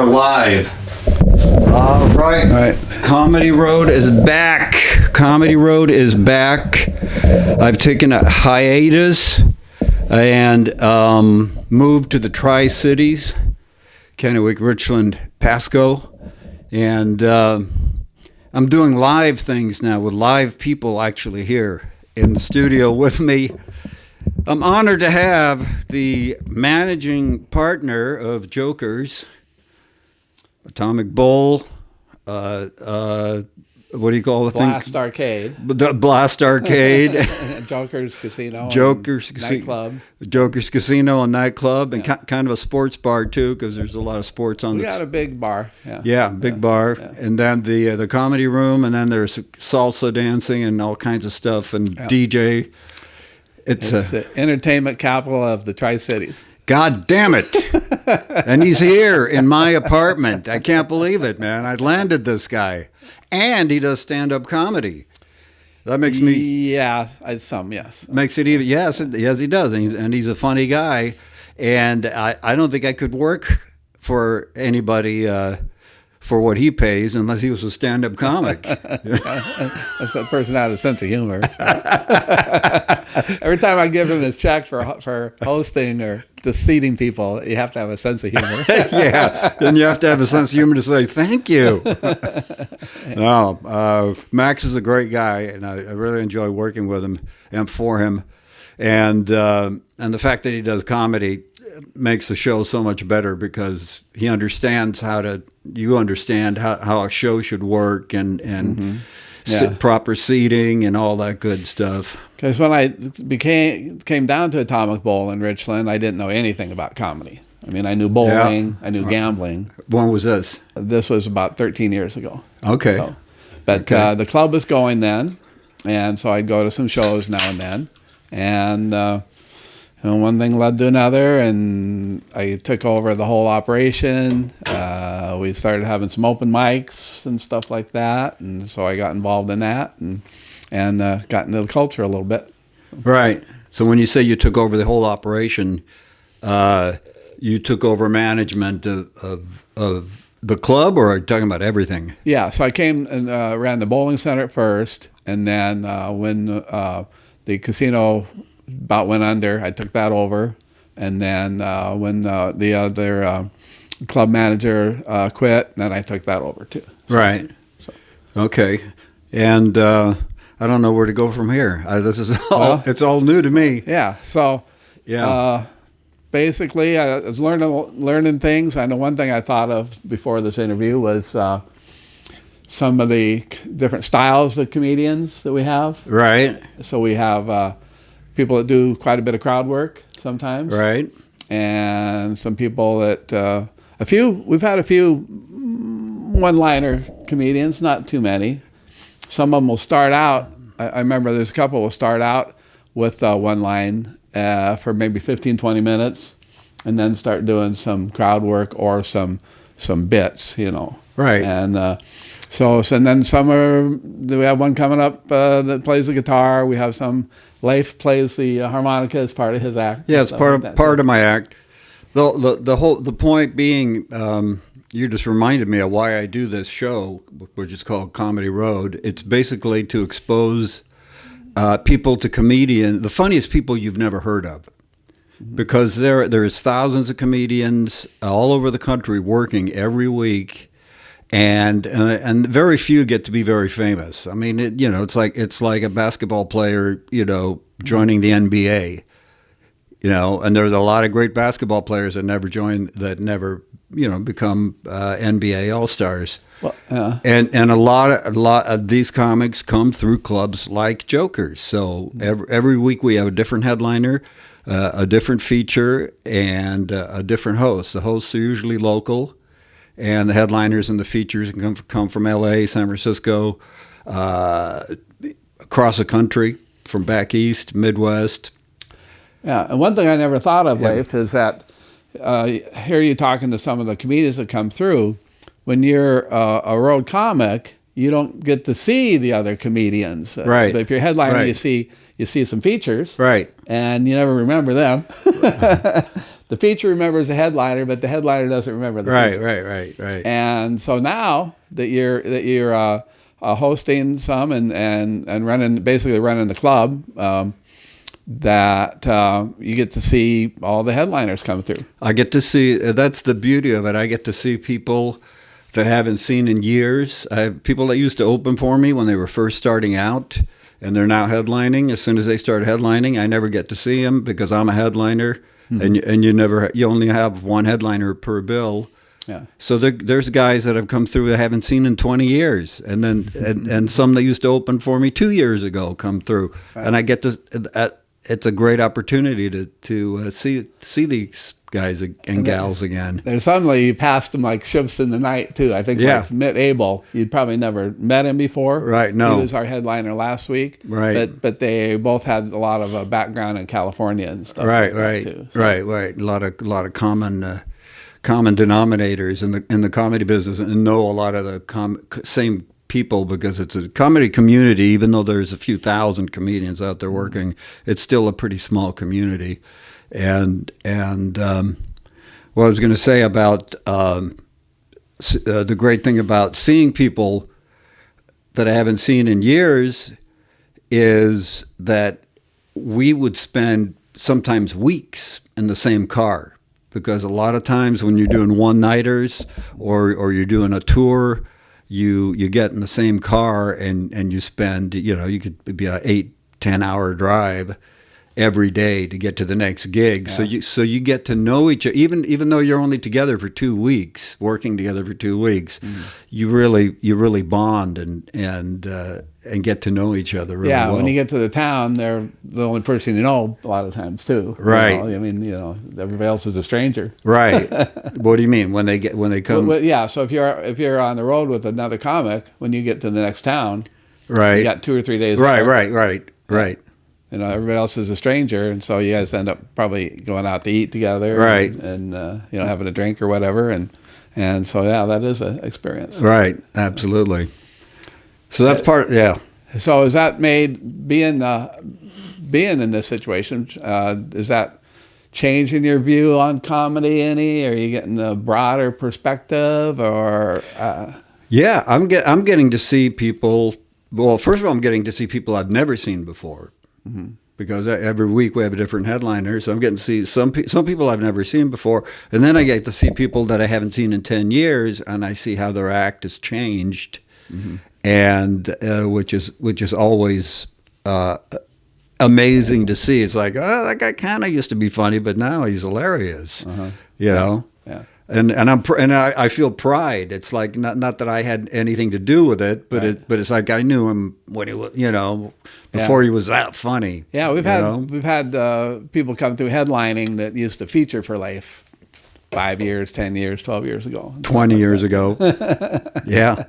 are live. All right. Comedy Road is back. Comedy Road is back. I've taken a hiatus and moved to the Tri-Cities, Kennewick, Richland, Pasco. And I'm doing live things now with live people actually here in the studio with me. I'm honored to have the managing partner of Jokers, Atomic Bowl, what do you call the thing? Blast Arcade. The Blast Arcade. Jokers Casino. Jokers Nightclub. Jokers Casino and Nightclub, and kind of a sports bar too, because there's a lot of sports on. We got a big bar. Yeah, big bar, yeah. And then the comedy room, and then there's salsa dancing and all kinds of stuff, and DJ. It's the entertainment capital of the Tri-Cities. God damn it. And he's here in my apartment. I can't believe it, man. I landed this guy. And he does stand-up comedy. That makes me... Yeah, yes. Makes it even... Yes, he does. And he's a funny guy. And I don't think I could work for anybody... for what he pays, unless he was a stand-up comic. That's that person had a sense of humor. Every time I give him his check for hosting or just seating people, you have to have a sense of humor. Yeah, then you have to have a sense of humor to say thank you. No, Max is a great guy, and I really enjoy working with him and for him. And the fact that he does comedy makes the show so much better, because he understands you understand how a show should work and proper seating and all that good stuff. Because when I came down to Atomic Bowl in Richland, I didn't know anything about comedy. I mean, I knew bowling, I knew gambling. When was this? This was about 13 years ago. Okay. But the club was going then, and so I'd go to some shows now and then. And one thing led to another, and I took over the whole operation. We started having some open mics and stuff like that, and so I got involved in that and got into the culture a little bit. Right. So when you say you took over the whole operation, you took over management of the club, or are you talking about everything? Yeah. So I came and ran the bowling center at first, and then when the casino about went under, I took that over, and then when the other club manager quit, then I took that over too. Right. So. Okay. And I don't know where to go from here. This is it's all new to me. Yeah. So basically, I was learning things. I know one thing I thought of before this interview was some of the different styles of comedians that we have. Right. So we have people that do quite a bit of crowd work sometimes. Right. And some people that, we've had a few one-liner comedians, not too many. Some of them will start out, I remember there's a couple will start out with one line for maybe 15, 20 minutes, and then start doing some crowd work or some bits, Right. And and then we have one coming up that plays the guitar. We have Leif plays the harmonica as part of his act. Yeah, it's part of my act. The point being, you just reminded me of why I do this show, which is called Comedy Road. It's basically to expose people to comedians, the funniest people you've never heard of. Because there's thousands of comedians all over the country working every week. And very few get to be very famous. I mean, it's like a basketball player, joining the NBA, and there's a lot of great basketball players that never become NBA All-Stars. Well, yeah. And a lot of these comics come through clubs like Jokers. So every week we have a different headliner, a different feature, and a different host. The hosts are usually local. And the headliners and the features come from L.A., San Francisco, across the country, from back east, Midwest. Yeah, and one thing I never thought of, Leif, is that here you're talking to some of the comedians that come through. When you're a road comic, you don't get to see the other comedians. Right. But if you're a headliner, Right. you see some features. Right. And you never remember them. The feature remembers the headliner, but the headliner doesn't remember the feature. Right. And so now that you're hosting some and running the club, that you get to see all the headliners come through. I get to see. That's the beauty of it. I get to see people that I haven't seen in years. I have people that used to open for me when they were first starting out, and they're now headlining. As soon as they start headlining, I never get to see them because I'm a headliner, and you only have one headliner per bill. Yeah. So there's guys that have come through that I haven't seen in 20 years, and then and some that used to open for me 2 years ago come through, and I get to. It's a great opportunity to see these guys and gals again. There's suddenly you passed them like ships in the night too. I think like Mitt Abel, you'd probably never met him before. Right, no. He was our headliner last week. Right. But they both had a lot of background in California and stuff. Right, like right, that too, so. right. A lot of common denominators in the comedy business, and know a lot of the same people, because it's a comedy community. Even though there's a few thousand comedians out there working, it's still a pretty small community. And what I was going to say about the great thing about seeing people that I haven't seen in years is that we would spend sometimes weeks in the same car, because a lot of times when you're doing one-nighters or you're doing a tour, you get in the same car and you spend, you could be a 8-10 hour drive every day to get to the next gig. Yeah. So you get to know each other, even though you're only together for 2 weeks, working together for 2 weeks, you really bond and get to know each other really well. When you get to the town, they're the only person you know a lot of times too. Right. I mean, everybody else is a stranger. Right. What do you mean when they come? Well, so if you're on the road with another comic, when you get to the next town, right, you got 2 or 3 days. Right. Everybody else is a stranger, and so you guys end up probably going out to eat together, right, and having a drink or whatever, and so that is an experience. Right. Absolutely. So that's part. Yeah. So is that made being in this situation? Is that changing your view on comedy any? Are you getting a broader perspective, or? Yeah, I'm getting to see people. Well, first of all, I'm getting to see people I've never seen before, because every week we have a different headliner. So I'm getting to see some people I've never seen before, and then I get to see people that I haven't seen in 10 years, and I see how their act has changed. And which is always amazing to see. It's like, oh, that guy kind of used to be funny, but now he's hilarious. You know. Yeah. And I feel pride. It's like not that I had anything to do with it, but it's like I knew him when he was, before he was that funny. Yeah, we've had people come through headlining that used to feature for life 5 years, 10 years, 12 years ago, 20 years ago. Yeah.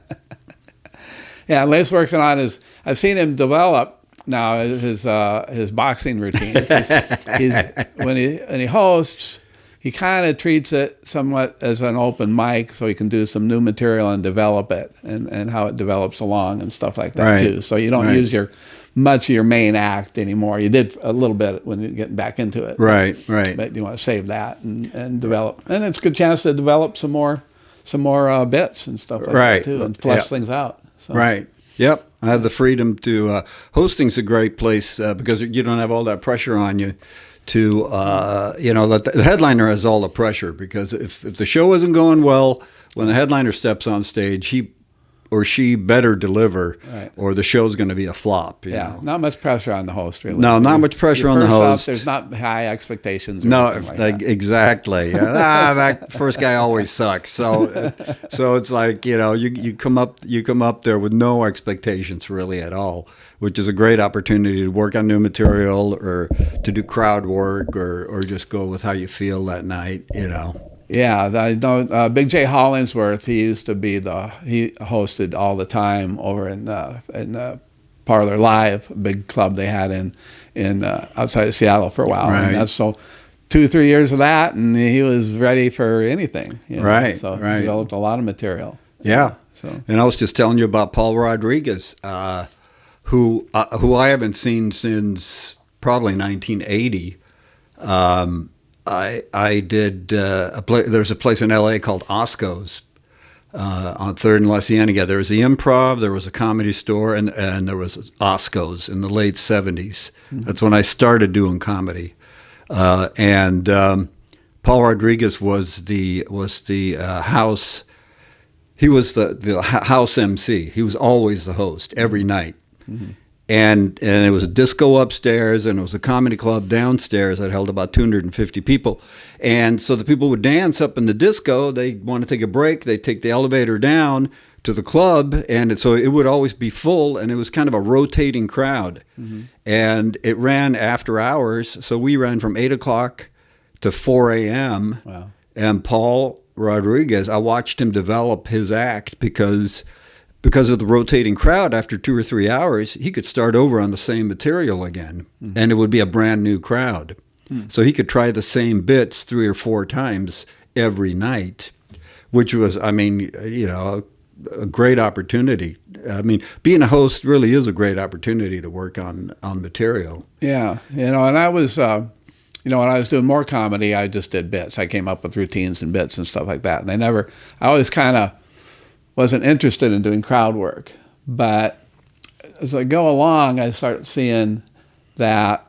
Yeah, Lay's working on I've seen him develop now his boxing routine. When he hosts, he kind of treats it somewhat as an open mic, so he can do some new material and develop it, and how it develops along and stuff like that too. So you don't use much of your main act anymore. You did a little bit when you're getting back into it. Right. But you want to save that and develop, and it's a good chance to develop some more bits and stuff like that too, and flesh things out. So. Right. Yep. I have the freedom to hosting's a great place because you don't have all that pressure on you to the headliner has all the pressure, because if the show isn't going well, when the headliner steps on stage, he or she better deliver, or the show's going to be a flop. You know? Not much pressure on the host, really. No, not much pressure on the host. There's not high expectations. Exactly. That first guy always sucks. So it's like you come up there with no expectations really at all, which is a great opportunity to work on new material or to do crowd work or just go with how you feel that night. Yeah, I know Big J Hollingsworth. He used to be he hosted all the time over in Parlor Live, a big club they had in outside of Seattle for a while. Right. And that's so 2-3 years of that, and he was ready for anything. Right. So right. he developed a lot of material. Yeah. So. And I was just telling you about Paul Rodriguez, who I haven't seen since probably 1980. I did there's a place in L.A. called Osco's on 3rd and La Cienega. There was the Improv, there was a Comedy Store, and there was Osco's in the late 70s. Mm-hmm. That's when I started doing comedy. And Paul Rodriguez was the house. He was the house MC. He was always the host every night. Mm-hmm. And it was a disco upstairs, and it was a comedy club downstairs that held about 250 people. And so the people would dance up in the disco. They want to take a break. They take the elevator down to the club, and so it would always be full, and it was kind of a rotating crowd. Mm-hmm. And it ran after hours, so we ran from 8 o'clock to 4 a.m. Wow. And Paul Rodriguez, I watched him develop his act because of the rotating crowd. After 2 or 3 hours, he could start over on the same material again, mm-hmm. and it would be a brand new crowd. Mm-hmm. So he could try the same bits 3 or 4 times every night, which was, I mean, you know, a great opportunity. I mean, being a host really is a great opportunity to work on material. Yeah, you know, and I was, you know, when I was doing more comedy, I just did bits. I came up with routines and bits and stuff like that. And I always kind of wasn't interested in doing crowd work. But as I go along, I start seeing that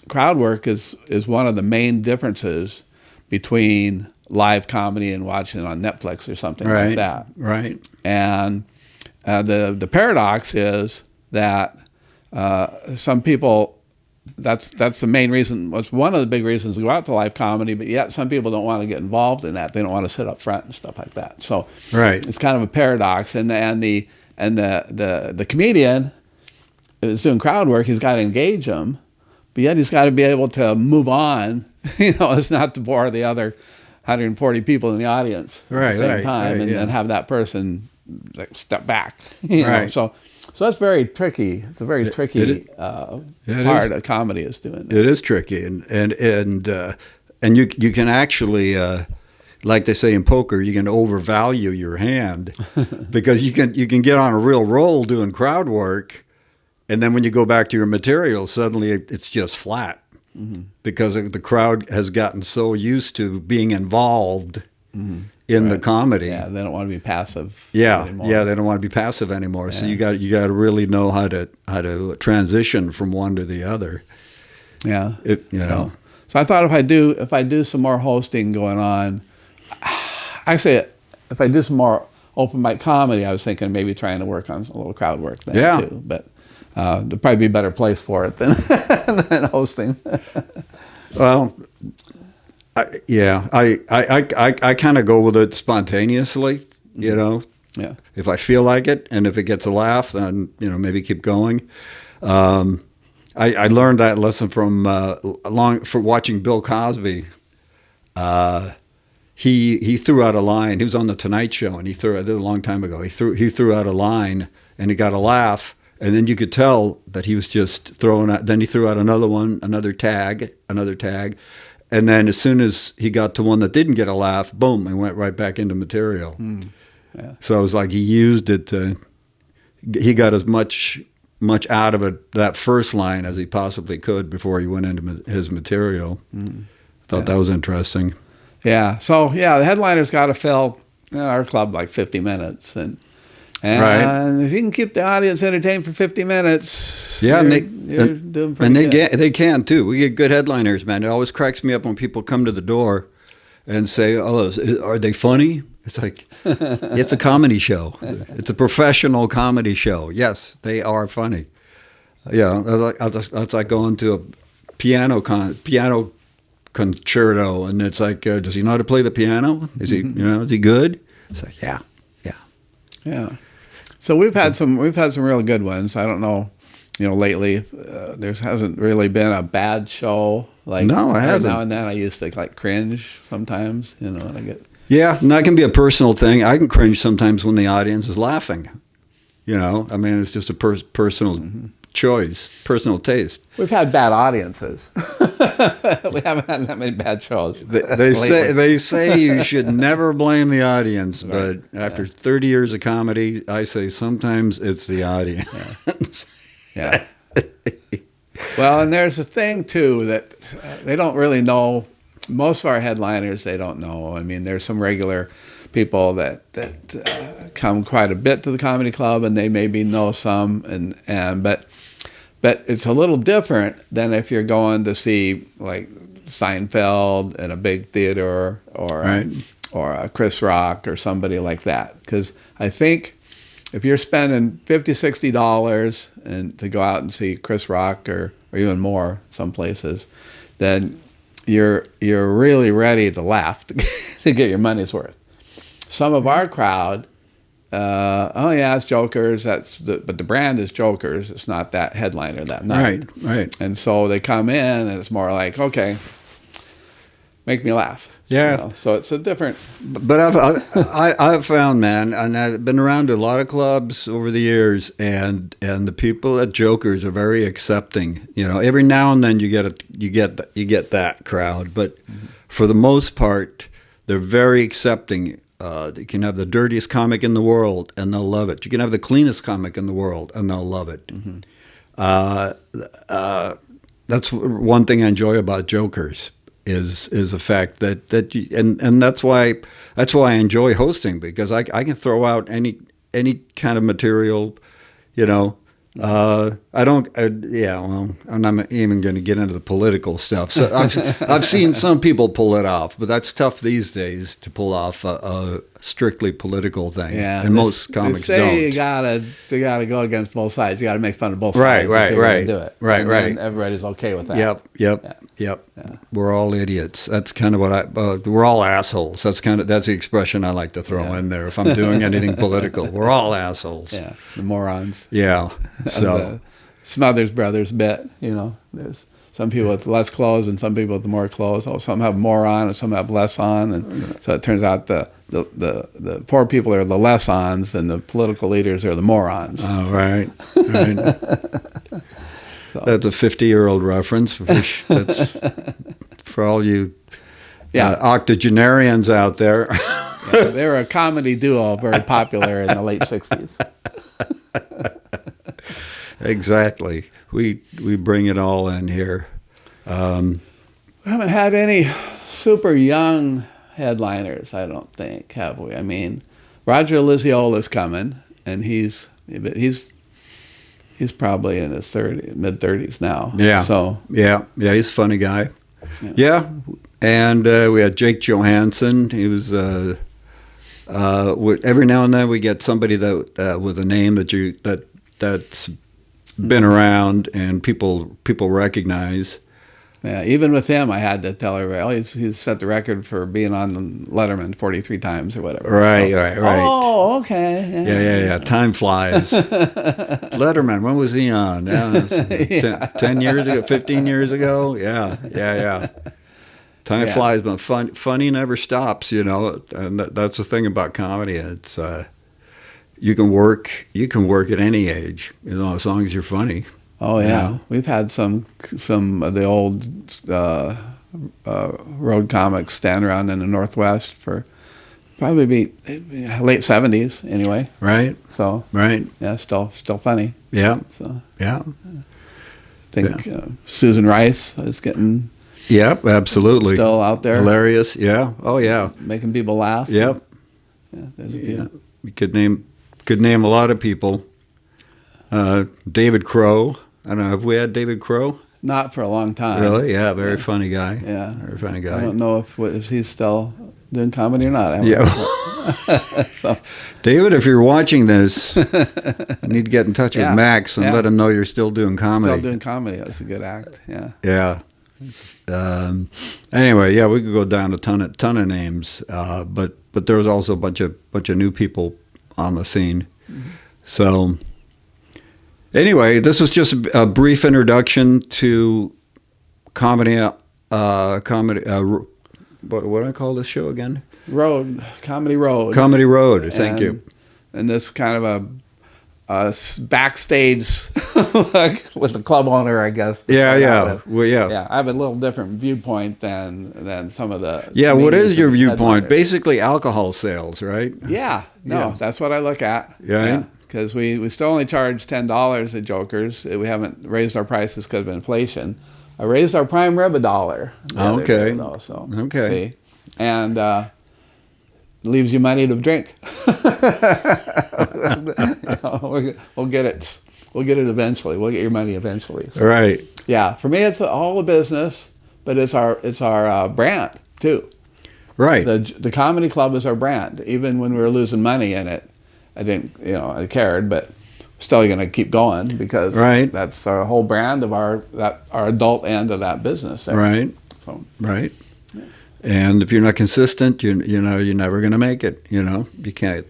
crowd work is one of the main differences between live comedy and watching it on Netflix or something like that. Right. And the paradox is that some people, that's the main reason. It's one of the big reasons to go out to live comedy, but yet some people don't want to get involved in that. They don't want to sit up front and stuff like that. So it's kind of a paradox. And the comedian is doing crowd work. He's got to engage them, but yet he's got to be able to move on. You know, it's not to bore the other 140 people in the audience at the same time, and have that person like step back. You know? So that's very tricky. It's a very tricky part of comedy is doing that. It is tricky, and you can actually, like they say in poker, you can overvalue your hand because you can get on a real roll doing crowd work, and then when you go back to your material, suddenly it's just flat. Mm-hmm. Because the crowd has gotten so used to being involved in the comedy. Yeah, they don't want to be passive. Anymore. Yeah, they don't want to be passive anymore. Yeah. So you got to really know how to transition from one to the other. Yeah, you know. So I thought if I do some more hosting going on, actually, if I do some more open mic comedy, I was thinking maybe trying to work on a little crowd work then too. But there'd probably be a better place for it than hosting. Well, I kind of go with it spontaneously, you know. Yeah. If I feel like it, and if it gets a laugh, then maybe keep going. I learned that lesson from watching Bill Cosby. He threw out a line. He was on the Tonight Show, and I did it a long time ago. He threw out a line, and he got a laugh. And then you could tell that he was just throwing out. Then he threw out another one, another tag. And then as soon as he got to one that didn't get a laugh, boom, and went right back into material. Yeah. So it was like he used it he got as much out of it, that first line, as he possibly could before he went into his material. Thought that was interesting. Yeah. So, the headliner's got to fill our club like 50 minutes. And if you can keep the audience entertained for 50 minutes, you're doing pretty good. They can too. We get good headliners, man. It always cracks me up when people come to the door and say, "Oh, are they funny?" It's like, it's a comedy show. It's a professional comedy show. Yes, they are funny. Yeah, it's like going to a piano concerto, and it's like, does he know how to play the piano? Is he good? It's like, yeah. So we've had some real good ones. I don't know, lately there hasn't really been a bad show. Like, no, it hasn't. Now and then I used to like cringe sometimes, and I get. Yeah, and that can be a personal thing. I can cringe sometimes when the audience is laughing. I mean, it's just a personal choice, personal taste. We've had bad audiences. We haven't had that many bad shows. They say you should never blame the audience, Right. but after 30 years of comedy, I say sometimes it's the audience. Yeah. Well, and there's a thing too that they don't really know. Most of our headliners, they don't know. I mean, there's some regular people that come quite a bit to the comedy club, and they maybe know some, but it's a little different than if you're going to see like Seinfeld in a big theater or a Chris Rock or somebody like that. Because I think if you're spending $50-$60 and to go out and see Chris Rock or even more some places, then you're really ready to laugh to get your money's worth. Some of our crowd, it's Jokers. But the brand is Jokers. It's not that headliner that night. Right. And so they come in, and it's more like, okay, make me laugh. Yeah. You know? So it's a different. But I've found, man, and I've been around to a lot of clubs over the years, and the people at Jokers are very accepting. You know, every now and then you get that crowd, but for the most part, they're very accepting. You can have the dirtiest comic in the world, and they'll love it. You can have the cleanest comic in the world, and they'll love it. That's one thing I enjoy about Jokers is the fact that you, and that's why I enjoy hosting, because I can throw out any kind of material, you know. I don't. Well, I'm not even going to get into the political stuff. So I've seen some people pull it off, but that's tough these days to pull off a strictly political thing. Yeah, and most comics they say don't. You gotta go against both sides. You gotta make fun of both sides. Right. Do it. Right. And then everybody's okay with that. Yep. Yeah. We're all idiots. That's kind of what we're all assholes. That's the expression I like to throw in there. If I'm doing anything political, we're all assholes. Yeah, the morons. Yeah. So the Smothers Brothers bit. You know, there's some people with less clothes and some people with more clothes. Oh, some have more on and some have less on, and so it turns out the poor people are the less ons and the political leaders are the morons. Oh, right. So. That's a 50-year-old reference. That's for all you octogenarians out there. Yeah, they were a comedy duo, very popular in the late 60s. Exactly. We bring it all in here. We haven't had any super young headliners, I don't think, have we? I mean, Roger Liziola's coming, and he's probably in his mid-30s now. Yeah. So yeah, he's a funny guy. Yeah. And we had Jake Johansson. He was. Every now and then we get somebody that with a name that's been around and people recognize. Yeah, even with him, I had to tell everybody, he's set the record for being on Letterman 43 times or whatever. Right. Oh, okay. Yeah. Time flies. Letterman, when was he on? 10 years ago, 15 years ago? Yeah. Time flies, but funny never stops, you know. And that's the thing about comedy. It's you can work at any age, you know, as long as you're funny. Oh yeah, we've had some of the old road comics stand around in the Northwest for probably late 70s anyway. Right. So yeah, still funny. Yeah. So yeah. I think Susan Rice is getting. Yep, absolutely. Still out there. Hilarious. Yeah. Oh yeah. Making people laugh. Yep. Yeah. There's a few. We could name a lot of people. David Crow. I don't know. Have we had David Crow? Not for a long time. Really? Yeah. Very funny guy. Yeah. Very funny guy. I don't know if he's still doing comedy or not. So. David, if you're watching this, you need to get in touch with Max and let him know you're still doing comedy. Still doing comedy. That's a good act. Yeah. Yeah. Anyway, we could go down a ton of names, but there was also a bunch of new people on the scene. Mm-hmm. So anyway, this was just a brief introduction to comedy. What do I call this show again? Comedy Road. Comedy Road. Thank you. And this kind of backstage with the club owner, I guess. Yeah. Well, yeah. Yeah, I have a little different viewpoint than some of the. Yeah, what is your viewpoint? headliners. Basically, alcohol sales, right? Yeah, no, Yeah. that's what I look at. Yeah. Because we still only charge $10 at Jokers. We haven't raised our prices because of inflation. I raised our prime rib $1. the other Okay. day, though, so Okay. see, and leaves you money to drink. We'll get it. We'll get it eventually. We'll get your money eventually. So, Right. yeah, for me, it's all a business, but it's our brand too. Right. The comedy club is our brand. Even when we were losing money in it, I didn't, I cared, but still going to keep going because Right. that's our whole brand of our adult end of that business. There. Right. So, Right. And if you're not consistent, you're never going to make it. You can't.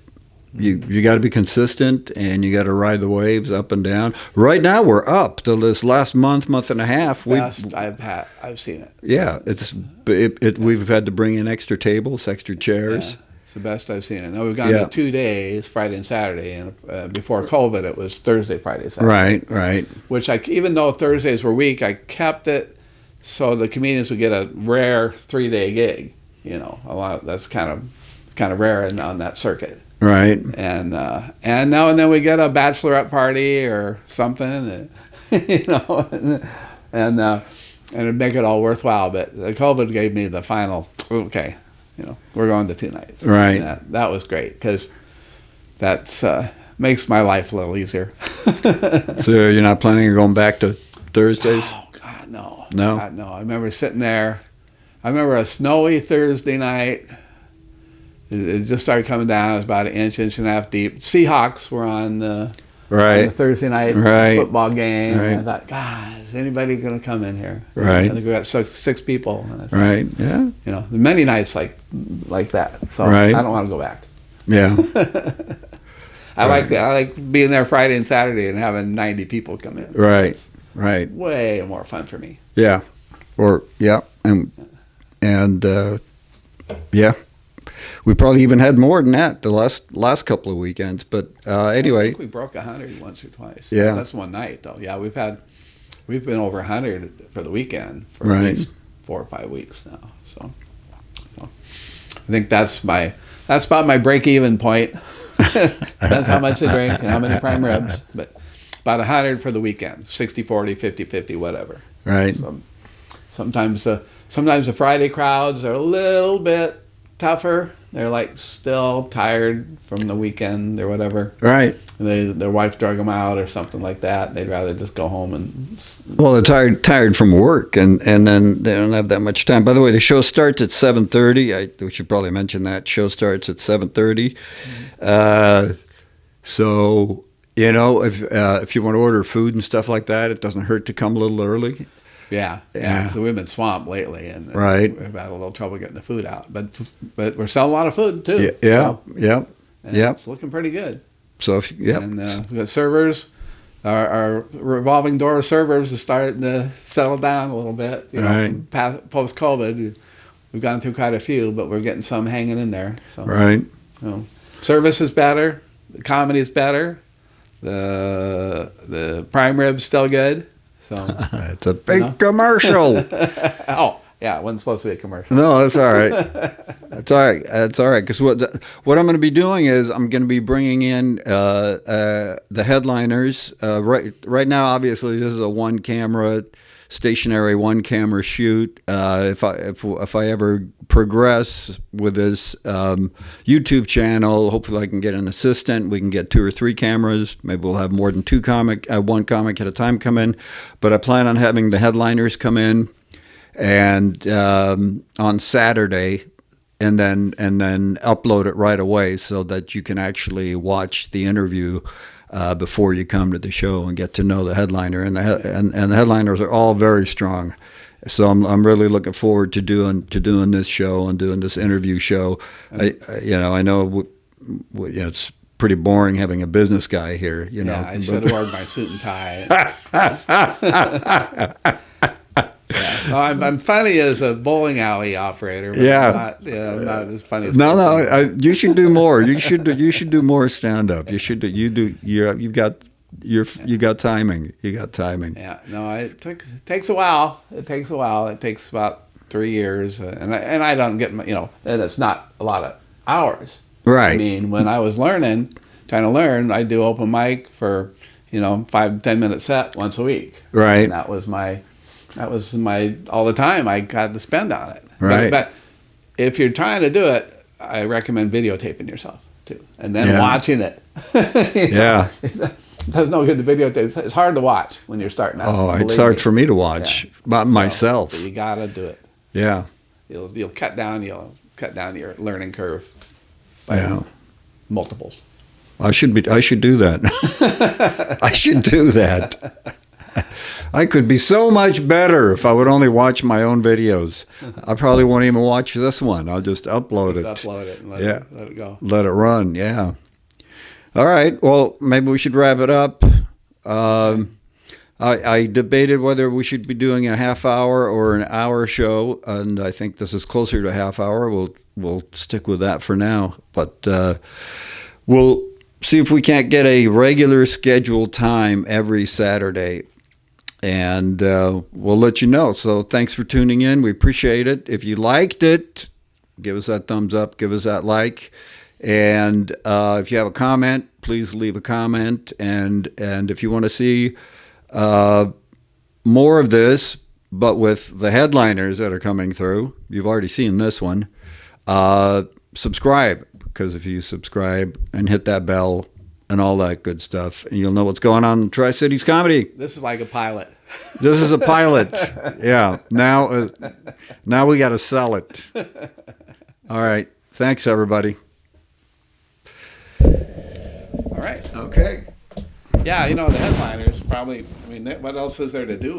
You got to be consistent, and you got to ride the waves up and down. Right now, we're up. This last month and a half, best I've seen it. Yeah, we've had to bring in extra tables, extra chairs. Yeah, it's the best I've seen it. Now we've gone to 2 days, Friday and Saturday, and before COVID, it was Thursday, Friday, Saturday. Right. Which even though Thursdays were weak, I kept it so the comedians would get a rare 3-day gig. That's kind of rare on that circuit. Right. And now and then we get a bachelorette party or something, and it'd make it all worthwhile. But the COVID gave me the final. Okay, we're going to 2 nights. Right. And that was great because that's makes my life a little easier. So you're not planning on going back to Thursdays? Oh God, no. No. God, no. I remember sitting there. I remember a snowy Thursday night. It just started coming down. It was about an inch and a half deep. Seahawks were on the Thursday night football game. Right. And I thought, God, is anybody going to come in here? Right. I think we got six people. And I thought, Right. Yeah. Many nights like that. So Right. I don't want to go back. Yeah. I like being there Friday and Saturday and having 90 people come in. Right. Way more fun for me. Yeah. And yeah. We probably even had more than that the last couple of weekends. But anyway. I think we broke 100 once or twice. Yeah. That's one night, though. Yeah, we've been over 100 for the weekend for Right. at least 4 or 5 weeks now. So I think that's about my break-even point. Depends how much I drink and how many prime ribs. But about 100 for the weekend. 60-40, 50-50, whatever. Right. So, sometimes the Friday crowds are a little bit tougher. They're like still tired from the weekend or whatever. Right. Their wife drug them out or something like that. They'd rather just go home and. Well, they're tired from work, and then they don't have that much time. By the way, the show starts at 7:30. We should probably mention that show starts at 7:30. So if you want to order food and stuff like that, it doesn't hurt to come a little early. Yeah. So we've been swamped lately, and we've had a little trouble getting the food out. But we're selling a lot of food too. Yeah. It's looking pretty good. So And we've got servers. Our revolving door servers are starting to settle down a little bit. Post COVID, we've gone through quite a few, but we're getting some hanging in there. So, right. Service is better. The comedy is better. The prime rib's still good. So it's a big commercial. Oh, yeah, it wasn't supposed to be a commercial. No, that's all right. That's all right. Because what I'm going to be doing is I'm going to be bringing in the headliners. Right now, obviously, this is a stationary one camera shoot. If I ever progress with this YouTube channel, hopefully I can get an assistant. We can get 2 or 3 cameras. Maybe we'll have more than one comic at a time come in. But I plan on having the headliners come in and on Saturday, and then upload it right away so that you can actually watch the interview before you come to the show and get to know the headliner. And the headliners are all very strong. So I'm really looking forward to doing this show and doing this interview show. I know it's pretty boring having a business guy here. Yeah, I should have worn my suit and tie. Yeah. I'm funny as a bowling alley operator. But Yeah. I'm not as funny as No. You should do more. You should do more stand up. You should. You got timing. You got timing. Yeah. No, it takes a while. It takes a while. It takes about 3 years, and I don't get and it's not a lot of hours. Right. I mean, when I was trying to learn, I do open mic for 5 to 10 minute set once a week. Right. And that was my all the time I got to spend on it. Right. But if you're trying to do it, I recommend videotaping yourself too, and then watching it. Yeah. There's no good to videotape. It's hard to watch when you're starting out. Oh, it's hard for me to watch by myself. But you gotta do it. Yeah. You'll cut down your learning curve by multiples. I should do that. I should do that. I could be so much better if I would only watch my own videos. I probably won't even watch this one. I'll just upload it. Upload it and let it go. Let it run, yeah. All right, well, maybe we should wrap it up. I debated whether we should be doing a half hour or an hour show, and I think this is closer to a half hour. We'll stick with that for now, but we'll see if we can't get a regular scheduled time every Saturday, and we'll let you know. So thanks for tuning in. We appreciate it. If you liked it, give us that thumbs up, give us that like. And if you have a comment, please leave a comment. And if you want to see more of this, but with the headliners that are coming through, you've already seen this one, subscribe. Because if you subscribe and hit that bell and all that good stuff, and you'll know what's going on in Tri-Cities Comedy. This is like a pilot. This is a pilot. Yeah. Now we got to sell it. All right. Thanks, everybody. All right. Okay. Yeah, the headliners probably. I mean, what else is there to do?